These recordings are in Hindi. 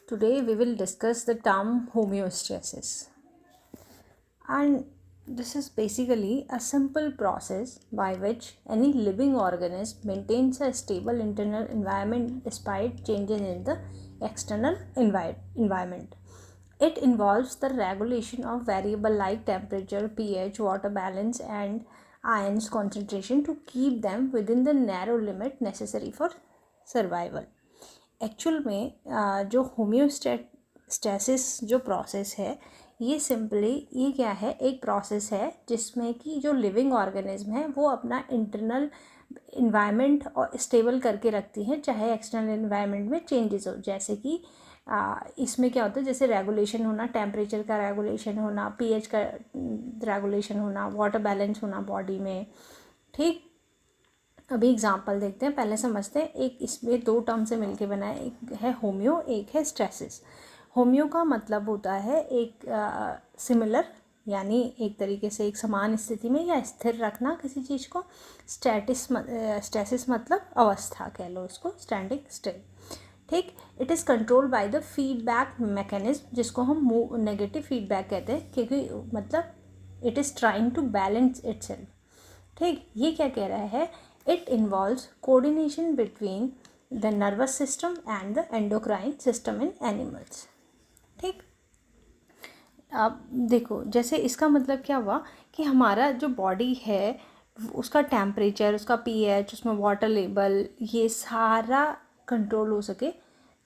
Today we will discuss the term homeostasis, and this is basically a simple process by which any living organism maintains a stable internal environment despite changes in the external environment. It involves the regulation of variables like temperature, pH, water balance, and ions concentration to keep them within the narrow limit necessary for survival. Actual में जो होम्योस्टेसिस जो प्रोसेस है, ये सिंपली ये क्या है, एक प्रोसेस है जिसमें कि जो लिविंग ऑर्गेनिज्म है वो अपना इंटरनल इन्वायरमेंट और स्टेबल करके रखती हैं, चाहे एक्सटर्नल इन्वायरमेंट में चेंजेस हो. जैसे कि इसमें क्या होता है, जैसे रेगुलेशन होना, टेम्परेचर का रेगुलेशन होना, पीएच का रेगुलेशन होना, वाटर बैलेंस होना बॉडी में. ठीक, अभी एग्जांपल देखते हैं, पहले समझते हैं. एक इसमें दो टर्म से मिलके बना है, एक है होम्यो, एक है स्ट्रेसिस. होम्यो का मतलब होता है एक सिमिलर, यानी एक तरीके से एक समान स्थिति में या स्थिर रखना किसी चीज़ को. स्ट्रेसिस मतलब अवस्था, कह लो इसको, स्टैंडिंग स्टिल. ठीक, it is controlled by the feedback mechanism, जिसको हम नेगेटिव फीडबैक कहते हैं, क्योंकि मतलब it is trying to balance itself. ठीक, ये क्या कह रहा है, it involves coordination between the nervous system and the endocrine system in animals. ठीक, अब देखो, जैसे इसका मतलब क्या हुआ कि हमारा जो बॉडी है उसका टेम्परेचर, उसका पीएच, उसमें वाटर लेवल, ये सारा कंट्रोल हो सके.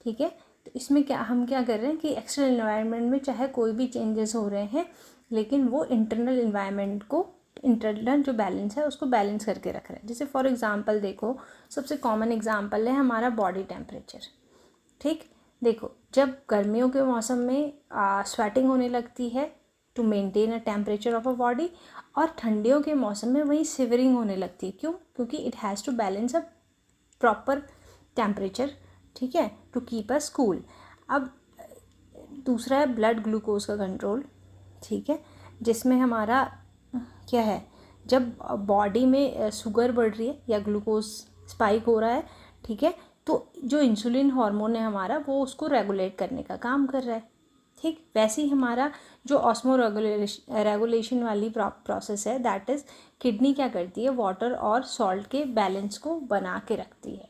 ठीक है, तो इसमें क्या हम क्या कर रहे हैं कि एक्सटर्नल इन्वायरमेंट में चाहे कोई भी चेंजेस हो रहे हैं, लेकिन वो इंटरनल इन्वायरमेंट को, इंटरनल जो बैलेंस है उसको बैलेंस करके रख रहे हैं. जैसे फॉर एग्जांपल देखो, सबसे कॉमन एग्जांपल है हमारा बॉडी टेम्परेचर. ठीक, देखो, जब गर्मियों के मौसम में स्वेटिंग होने लगती है to maintain a temperature of a body, और ठंडियों के मौसम में वही सिवरिंग होने लगती है. क्यों? क्योंकि it has to balance a proper temperature. ठीक है, टू कीप अस कूल. अब दूसरा है ब्लड ग्लूकोज का कंट्रोल. ठीक है, जिसमें हमारा क्या है, जब बॉडी में शुगर बढ़ रही है या ग्लूकोज स्पाइक हो रहा है, ठीक है, तो जो इंसुलिन हार्मोन है हमारा, वो उसको रेगुलेट करने का काम कर रहा है. ठीक, वैसे ही हमारा जो ऑस्मो रेगुलेशन वाली प्रोसेस है, दैट इज़ किडनी क्या करती है, वाटर और सॉल्ट के बैलेंस को बना के रखती है.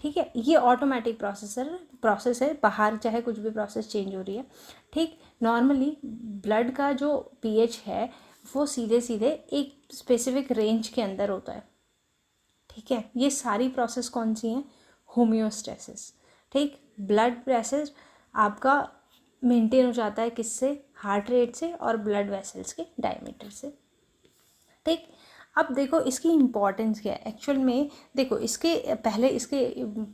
ठीक है, ये ऑटोमेटिक प्रोसेस है, बाहर चाहे कुछ भी प्रोसेस चेंज हो रही है. ठीक, नॉर्मली ब्लड का जो पीएच है वो सीधे सीधे एक स्पेसिफिक रेंज के अंदर होता है. ठीक है, ये सारी प्रोसेस कौन सी हैं, होम्योस्टेसिस. ठीक, ब्लड प्रेशर आपका मेंटेन हो जाता है किससे, हार्ट रेट से और ब्लड वेसल्स के डायमीटर से. ठीक, अब देखो इसकी इम्पॉर्टेंस क्या है एक्चुअल में. देखो, इसके पहले इसके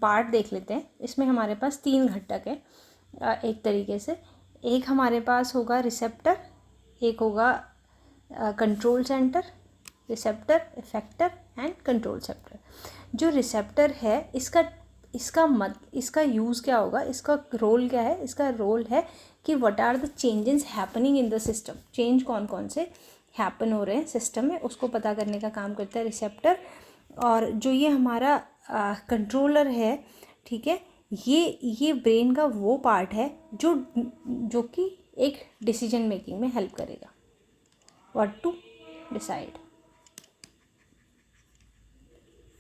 पार्ट देख लेते हैं. इसमें हमारे पास 3 घटक हैं एक तरीके से. एक हमारे पास होगा रिसेप्टर, एक होगा control centre, receptor, effector and control centre. जो रिसेप्टर है इसका यूज़ क्या होगा, इसका रोल क्या है, इसका रोल है कि what are the changes happening in the system. Change कौन कौन से हैपन हो रहे हैं सिस्टम में, उसको पता करने का काम करता है रिसेप्टर. और जो ये हमारा कंट्रोलर है, ठीक है, ये ब्रेन का वो पार्ट है जो कि एक डिसीजन मेकिंग में हेल्प करेगा, व्हाट टू डिसाइड.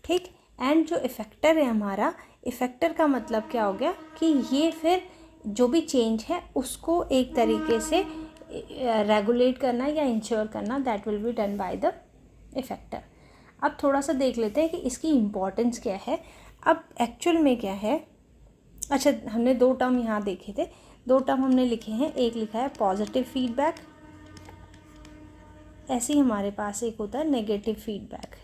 ठीक, एंड जो इफेक्टर है हमारा, इफेक्टर का मतलब क्या हो गया कि ये फिर जो भी चेंज है उसको एक तरीके से रेगुलेट करना या इंश्योर करना, that will be done by the effector. अब थोड़ा सा देख लेते हैं कि इसकी इम्पोर्टेंस क्या है. अब एक्चुअल में क्या है, अच्छा हमने 2 टर्म यहाँ देखे थे, 2 टर्म हमने लिखे हैं. एक लिखा है पॉजिटिव फीडबैक, ऐसे ही हमारे पास एक होता है नेगेटिव फीडबैक.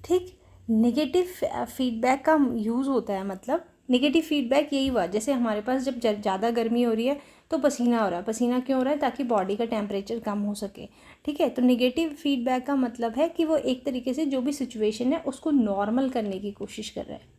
ठीक, नेगेटिव फीडबैक का यूज़ होता है, मतलब नेगेटिव फीडबैक यही हुआ, जैसे हमारे पास जब ज़्यादा गर्मी हो रही है तो पसीना हो रहा है. पसीना क्यों हो रहा है, ताकि बॉडी का टेम्परेचर कम हो सके. ठीक है, तो नेगेटिव फीडबैक का मतलब है कि वो एक तरीके से जो भी सिचुएशन है उसको नॉर्मल करने की कोशिश कर रहा है.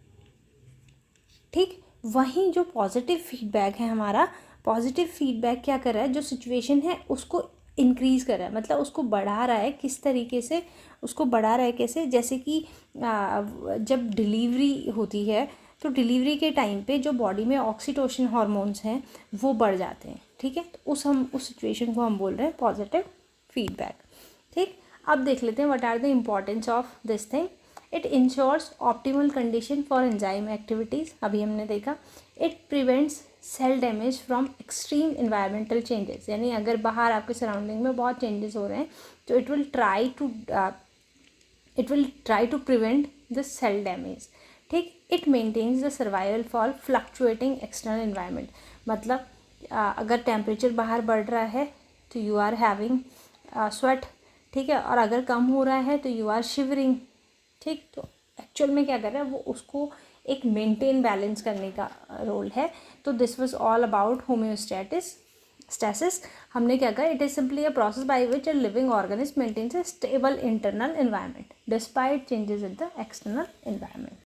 ठीक, वहीं जो पॉजिटिव फीडबैक है हमारा, पॉजिटिव फीडबैक क्या कर रहा है, जो सिचुएशन है उसको इंक्रीज़ कर रहा है, मतलब उसको बढ़ा रहा है। किस तरीके से उसको बढ़ा रहा है, कैसे, जैसे कि जब डिलीवरी होती है तो डिलीवरी के टाइम पे जो बॉडी में ऑक्सीटोसिन हार्मोन्स हैं वो बढ़ जाते हैं, ठीक है। तो उस सिचुएशन को हम बोल रहे हैं पॉजिटिव फीडबैक, ठीक। अब देख लेते हैं what are the importance of this thing. It ensures optimal condition for enzyme activities, अभी हमने देखा। It prevents cell damage from extreme environmental changes, यानी अगर बाहर आपके सराउंडिंग में बहुत चेंजेस हो रहे हैं तो it will try to prevent the cell damage, ठीक। It maintains the survival for fluctuating external environment, मतलब अगर टेम्परेचर बाहर बढ़ रहा है तो यू आर हैविंग स्वेट, ठीक है, और अगर कम हो रहा है तो यू आर शिवरिंग, ठीक। तो एक्चुअल में क्या कर रहा है वो, उसको एक मेंटेन बैलेंस करने का रोल है। तो this was all about homeostasis. हमने क्या कहा, it is simply a process by which a living organism maintains a stable internal environment despite changes in the external environment.